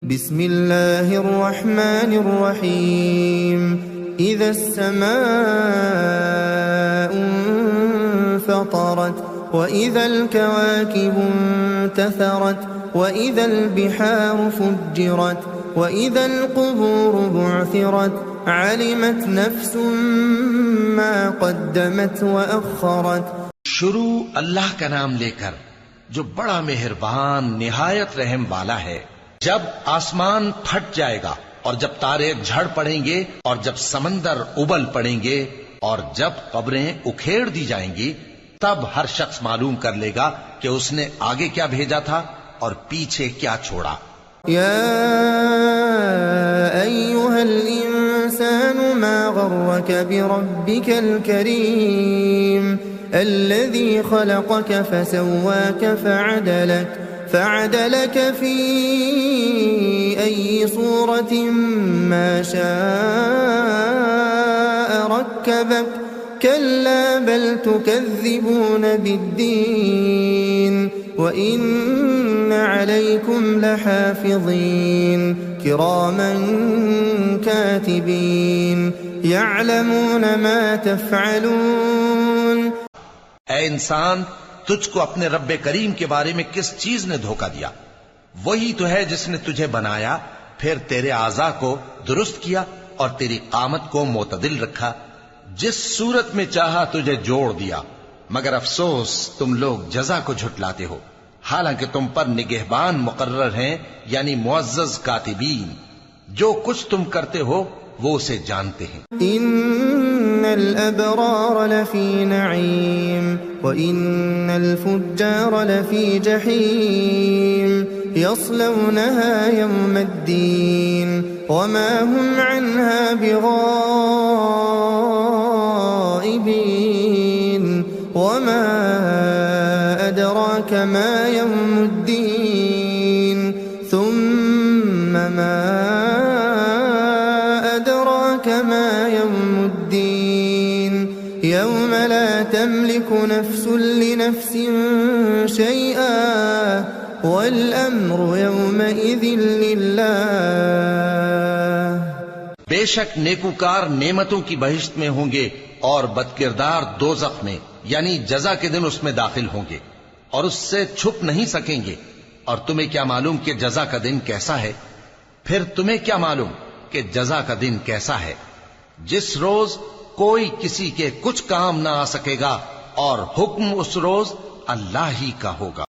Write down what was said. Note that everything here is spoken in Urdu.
بسم اللہ الرحمن الرحیم اذا السماء انفطرت وإذا الكواكب انتثرت وإذا البحار فجرت وإذا القبور بعثرت علمت نفس ما قدمت وأخرت. شروع اللہ کا نام لے کر جو بڑا مہربان نہایت رحم والا ہے. جب آسمان پھٹ جائے گا اور جب تارے جھڑ پڑیں گے اور جب سمندر ابل پڑیں گے اور جب قبریں اکھیڑ دی جائیں گی تب ہر شخص معلوم کر لے گا کہ اس نے آگے کیا بھیجا تھا اور پیچھے کیا چھوڑا. یا ایھا الانسان ما غرک بربک الکریم الذی خلقک فسواک فعدلك في أي صورة ما شاء ركبك كلا بل تكذبون بالدين وإن عليكم لحافظين كراما كاتبين يعلمون ما تفعلون. اے انسان، تجھ کو اپنے رب کریم کے بارے میں کس چیز نے دھوکہ دیا؟ وہی تو ہے جس نے تجھے بنایا، پھر تیرے اعضاء کو درست کیا اور تیری قامت کو معتدل رکھا، جس صورت میں چاہا تجھے جوڑ دیا. مگر افسوس تم لوگ جزا کو جھٹلاتے ہو، حالانکہ تم پر نگہبان مقرر ہیں، یعنی معزز کاتبین. جو کچھ تم کرتے ہو وہ اسے جانتے ہیں. ان الابرار لفی نعیم وان الفجار لفی جحیم یصلونها یوم الدین وما هم عنها بغائبین وما ادراک ما یوم الدین ثم ما ما يوم الدين يوم لا تملك نفس لنفس شيئا والأمر يومئذ لله. بے شک نیکوکار نعمتوں کی بہشت میں ہوں گے اور بدکردار دوزخ میں، یعنی جزا کے دن اس میں داخل ہوں گے اور اس سے چھپ نہیں سکیں گے. اور تمہیں کیا معلوم کہ جزا کا دن کیسا ہے؟ پھر تمہیں کیا معلوم کہ جزا کا دن کیسا ہے؟ جس روز کوئی کسی کے کچھ کام نہ آ سکے گا اور حکم اس روز اللہ ہی کا ہوگا.